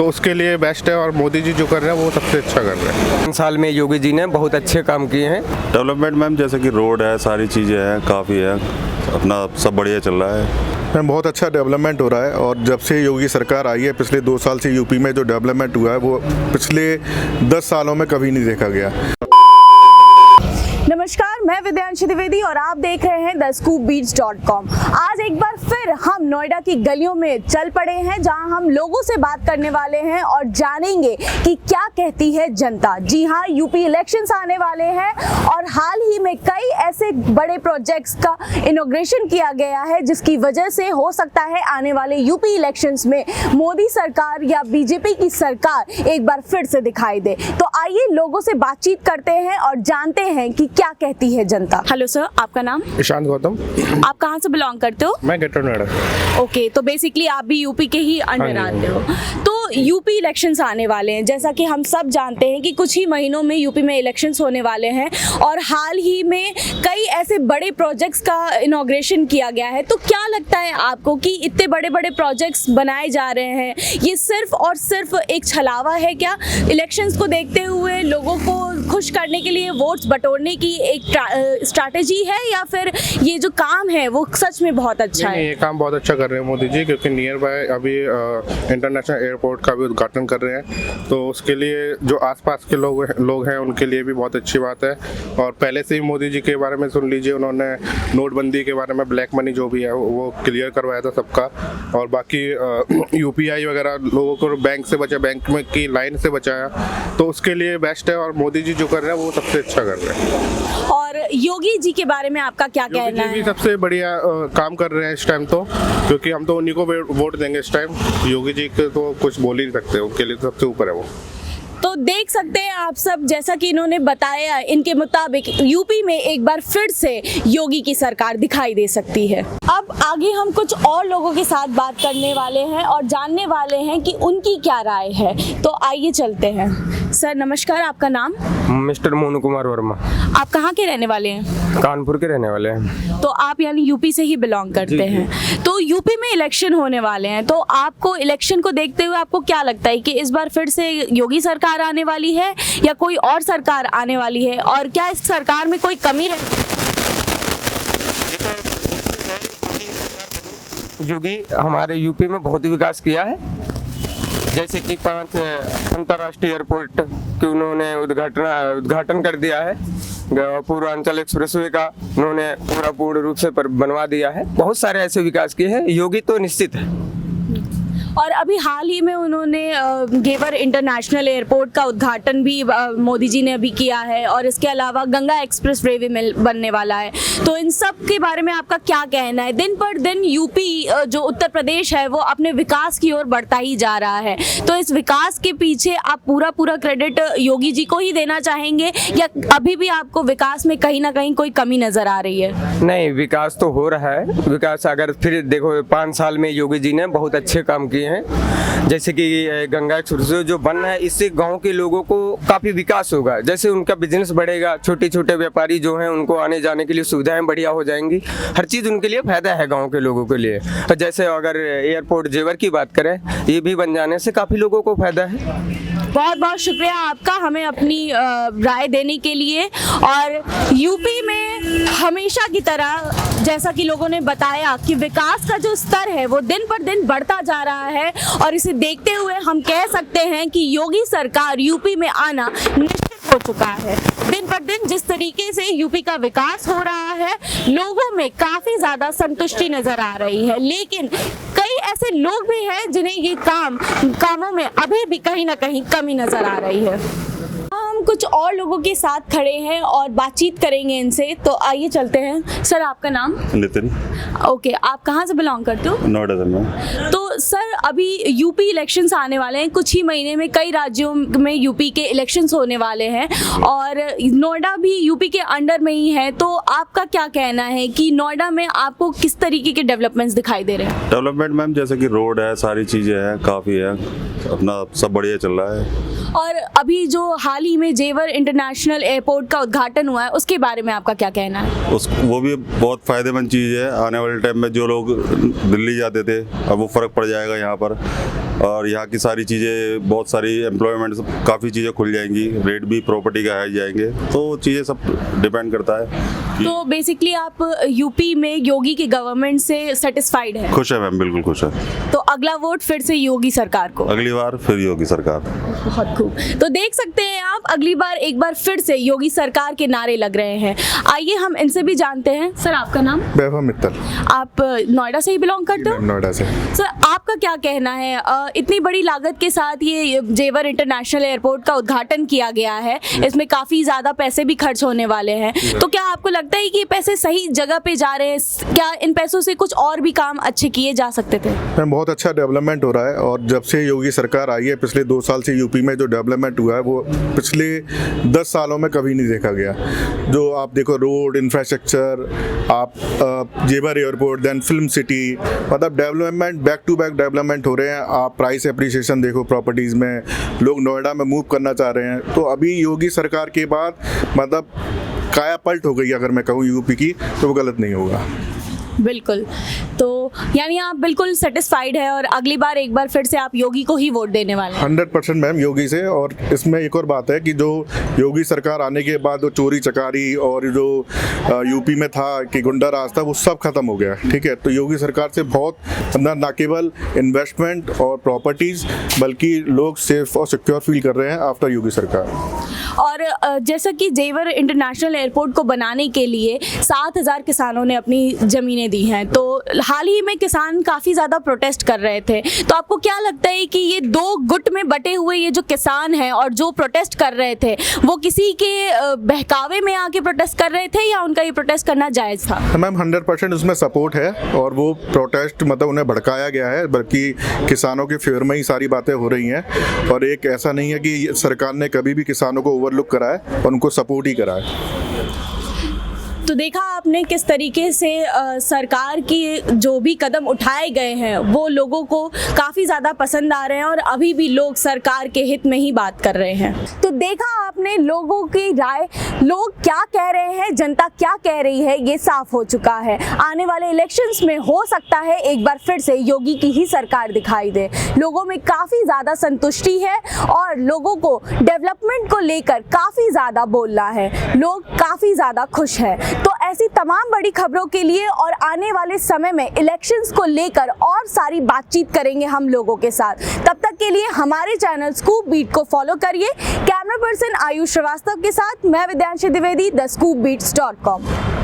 तो उसके लिए बेस्ट है। और मोदी जी जो कर रहे हैं वो सबसे अच्छा कर रहे हैं। 5 साल में योगी जी ने बहुत अच्छे काम किए हैं। डेवलपमेंट मैम जैसे कि रोड है, सारी चीज़ें हैं, काफ़ी है, अपना सब बढ़िया चल रहा है। बहुत अच्छा डेवलपमेंट हो रहा है। और जब से योगी सरकार आई है पिछले 2 साल से यूपी में जो डेवलपमेंट हुआ है वो पिछले 10 सालों में कभी नहीं देखा गया। नमस्कार, मैं विद्यांशी द्विवेदी और आप देख रहे हैं thescoopbeats.com। आज एक बार फिर हम नोएडा की गलियों में चल पड़े हैं जहां हम लोगों से बात करने वाले हैं और जानेंगे कि क्या कहती है जनता। जी हां, यूपी इलेक्शंस आने वाले हैं और हाल ही में कई ऐसे बड़े प्रोजेक्ट्स का इनॉग्रेशन किया गया है जिसकी वजह से हो सकता है आने वाले यूपी इलेक्शंस में मोदी सरकार या बीजेपी की सरकार एक बार फिर से दिखाई दे। तो आइए लोगों से बातचीत करते हैं और जानते हैं कि क्या कहती है जनता। हेलो सर, आपका नाम? ईशान गौतम। आप कहाँ से बिलोंग करते हो? मैं ग्रेटर नोएडा। ओके, तो बेसिकली आप भी यूपी के ही अंडर आते हो। तो यूपी इलेक्शंस आने वाले हैं, जैसा कि हम सब जानते हैं कि कुछ ही महीनों में यूपी में इलेक्शंस होने वाले हैं और हाल ही में कई ऐसे बड़े प्रोजेक्ट्स का इनॉग्रेशन किया गया है। तो क्या लगता है आपको कि इतने बड़े बड़े प्रोजेक्ट्स बनाए जा रहे हैं, ये सिर्फ और सिर्फ एक छलावा है क्या? इलेक्शंस को देखते हुए लोगों को खुश करने के लिए वोट्स बटोरने की एक स्ट्रैटेजी है या फिर ये जो काम है वो सच में बहुत अच्छा है? ये काम बहुत अच्छा कर रहे हैं मोदी जी, क्योंकि नियर बाय अभी इंटरनेशनल एयरपोर्ट का भी उद्घाटन कर रहे हैं। तो उसके लिए जो आसपास के लोग हैं उनके लिए भी बहुत अच्छी बात है। और पहले से ही मोदी जी के बारे में सुन लीजिए, उन्होंने नोटबंदी के बारे में, ब्लैक मनी जो भी है वो क्लियर करवाया था सबका। और बाकी यूपीआई वगैरह लोगों को बैंक से बचा, बैंक में की लाइन से बचाया, तो उसके लिए बेस्ट है। और मोदी जी जो कर रहे हैं वो सबसे अच्छा कर रहे हैं। और योगी जी के बारे में आपका क्या कहना है? योगी जी भी सबसे बढ़िया काम कर रहे हैं इस टाइम, तो क्योंकि हम तो उन्हीं को वोट देंगे इस टाइम। योगी जी के तो कुछ बोल ही नहीं सकते, उनके लिए सबसे ऊपर है वो। तो देख सकते हैं आप सब, जैसा कि इन्होंने बताया, इनके मुताबिक यूपी में एक बार फिर से योगी की सरकार दिखाई दे सकती है। अब आगे हम कुछ और लोगों के साथ बात करने वाले हैं और जानने वाले हैं कि उनकी क्या राय है। तो आइए चलते हैं। सर नमस्कार, आपका नाम? मिस्टर मोनू कुमार वर्मा। आप कहाँ के रहने वाले हैं? कानपुर के रहने वाले हैं। तो आप यानी यूपी से ही बिलोंग करते हैं। तो यूपी में इलेक्शन होने वाले हैं, तो आपको इलेक्शन को देखते हुए आपको क्या लगता है कि इस बार फिर से योगी सरकार आने वाली है या कोई और सरकार आने वाली है? और क्या इस सरकार में कोई कमी है? योगी हमारे यूपी में बहुत ही विकास किया है, जैसे कि 5 अंतर्राष्ट्रीय एयरपोर्ट की उन्होंने उद्घाटन कर दिया है। पूर्वांचल एक्सप्रेसवे का उन्होंने पूर्ण रूप से बनवा दिया है। बहुत सारे ऐसे विकास किए हैं। योगी तो निश्चित है। और अभी हाल ही में उन्होंने घेवर इंटरनेशनल एयरपोर्ट का उद्घाटन भी मोदी जी ने अभी किया है और इसके अलावा गंगा एक्सप्रेसवे भी बनने वाला है। तो इन सब के बारे में आपका क्या कहना है? दिन पर दिन यूपी जो उत्तर प्रदेश है वो अपने विकास की ओर बढ़ता ही जा रहा है। तो इस विकास के पीछे आप पूरा क्रेडिट योगी जी को ही देना चाहेंगे या अभी भी आपको विकास में कहीं ना कहीं कोई कमी नजर आ रही है? नहीं, विकास तो हो रहा है। विकास अगर फिर देखो 5 साल में योगी जी ने बहुत अच्छे काम किए हैं। जैसे कि गंगा एक्सप्रेसवे जो बन रहा है, इससे गांव के लोगों को काफी विकास होगा। जैसे उनका बिजनेस बढ़ेगा, छोटे व्यापारी जो हैं उनको आने जाने के लिए सुविधाएं बढ़िया हो जाएंगी। हर चीज उनके लिए फायदा है गांव के लोगों के लिए। और जैसे अगर एयरपोर्ट जेवर की बात करें, ये भी बन जाने से काफी लोगों को फायदा है। बहुत बहुत शुक्रिया आपका हमें अपनी राय देने के लिए। और यूपी में हमेशा की तरह जैसा कि लोगों ने बताया कि विकास का जो स्तर है वो दिन पर दिन बढ़ता जा रहा है और इसे देखते हुए हम कह सकते हैं कि योगी सरकार यूपी में आना निश्चित हो चुका है। दिन पर दिन जिस तरीके से यूपी का विकास हो रहा है, लोगों में काफी ज्यादा संतुष्टि नजर आ रही है। लेकिन कई ऐसे लोग भी हैं जिन्हें ये कामों में अभी भी कहीं ना कहीं कमी नजर आ रही है। हम कुछ और लोगों के साथ खड़े हैं और बातचीत करेंगे इनसे। तो आइए चलते हैं। सर आपका नाम? नितिन। ओके, आप कहाँ से बिलोंग करते हो? नोएडा से मैं। तो सर अभी यूपी इलेक्शंस आने वाले हैं, कुछ ही महीने में कई राज्यों में यूपी के इलेक्शंस होने वाले हैं और नोएडा भी यूपी के अंडर में ही है। तो आपका क्या कहना है कि नोएडा में आपको किस तरीके के डेवलपमेंट्स दिखाई दे रहे हैं? डेवलपमेंट मैम जैसे कि रोड है, सारी चीज़ें हैं, काफ़ी है, अपना सब बढ़िया चल रहा है। और अभी जो हाल ही में जेवर इंटरनेशनल एयरपोर्ट का उद्घाटन हुआ है उसके बारे में आपका क्या कहना है? वो भी बहुत फ़ायदेमंद चीज़ है। आने वाले टाइम में जो लोग दिल्ली जाते थे अब वो फ़र्क पड़ जाएगा यहाँ पर। और यहाँ की सारी चीज़ें, बहुत सारी एम्प्लॉयमेंट, काफ़ी चीज़ें खुल जाएंगी, रेट भी प्रॉपर्टी का हाई जाएंगे, तो चीज़ें सब डिपेंड करता है। तो बेसिकली आप यूपी में योगी की गवर्नमेंट से सेटिस्फाइड है? खुश है मैम, बिल्कुल खुश है। तो अगला वोट फिर से योगी सरकार को? अगली बार फिर योगी सरकार। बहुत खूब। तो देख सकते हैं आप, अगली बार एक बार फिर से योगी सरकार के नारे लग रहे हैं। आइए हम इनसे भी जानते हैं। सर, आपका नाम? वैभव मित्तल। आप नोएडा से ही बिलोंग करते हो? नोएडा से। सर, आपका क्या कहना है, इतनी बड़ी लागत के साथ ये जेवर इंटरनेशनल एयरपोर्ट का उद्घाटन किया गया है, इसमें काफ़ी ज़्यादा पैसे भी खर्च होने वाले हैं, तो क्या आपको लगता है कि ये पैसे सही जगह पे जा रहे हैं? क्या इन पैसों से कुछ और भी काम अच्छे किए जा सकते थे? मैम, बहुत अच्छा डेवलपमेंट हो रहा है, और जब से योगी सरकार आई है पिछले 2 साल से यूपी में जो डेवलपमेंट हुआ है वो पिछले 10 सालों में कभी नहीं देखा गया। जो आप देखो, रोड इंफ्रास्ट्रक्चर, आप Jewar airport, then film city, मतलब development, back to back development हो रहे हैं। आप प्राइस एप्रिसिएशन देखो प्रॉपर्टीज़ में, लोग नोएडा में मूव करना चाह रहे हैं। तो अभी योगी सरकार के बाद मतलब काया पलट हो गई, अगर मैं कहूँ यूपी की, तो वो गलत नहीं होगा। बिल्कुल। तो यानी आप बिल्कुल सेटिस्फाइड है और अगली बार एक बार फिर से आप योगी को ही वोट देने वाले हैं? 100% मैम, योगी से। और इसमें एक और बात है कि जो योगी सरकार आने के बाद जो चोरी चकारी और जो यूपी में था कि गुंडा राज था, वो सब खत्म हो गया। ठीक है, तो योगी सरकार से बहुत ना केवल इन्वेस्टमेंट और प्रॉपर्टीज़, बल्कि लोग सेफ और सिक्योर फील कर रहे हैं आफ्टर योगी सरकार। और जैसा कि जेवर इंटरनेशनल एयरपोर्ट को बनाने के लिए 7,000 किसानों ने अपनी ज़मीनें दी हैं, तो हाल ही में किसान काफ़ी ज़्यादा प्रोटेस्ट कर रहे थे, तो आपको क्या लगता है कि ये 2 गुट में बटे हुए ये जो किसान हैं और जो प्रोटेस्ट कर रहे थे, वो किसी के बहकावे में आके प्रोटेस्ट कर रहे थे या उनका ये प्रोटेस्ट करना जायज़ था? मैम, 100% उसमें सपोर्ट है, और वो प्रोटेस्ट मतलब उन्हें भड़काया गया है, बल्कि किसानों के फेवर में ही सारी बातें हो रही हैं। और एक ऐसा नहीं है कि सरकार ने कभी भी किसानों को ओवरलुक करा है और उनको सपोर्ट ही करा है। तो देखा आपने किस तरीके से सरकार की जो भी कदम उठाए गए हैं वो लोगों को काफ़ी ज़्यादा पसंद आ रहे हैं और अभी भी लोग सरकार के हित में ही बात कर रहे हैं। तो देखा आपने लोगों की राय, लोग क्या कह रहे हैं, जनता क्या कह रही है, ये साफ हो चुका है। आने वाले इलेक्शंस में हो सकता है एक बार फिर से योगी की ही सरकार दिखाई दे। लोगों में काफ़ी ज़्यादा संतुष्टि है और लोगों को डेवलपमेंट को लेकर काफ़ी ज़्यादा बोलना है, लोग काफ़ी ज़्यादा खुश हैं। तो ऐसी तमाम बड़ी खबरों के लिए और आने वाले समय में इलेक्शंस को लेकर और सारी बातचीत करेंगे हम लोगों के साथ। तब तक के लिए हमारे चैनल स्कूप बीट को फॉलो करिए। कैमरा पर्सन आयुष श्रीवास्तव के साथ मैं विद्यांशी द्विवेदी, thescoopbeats.com।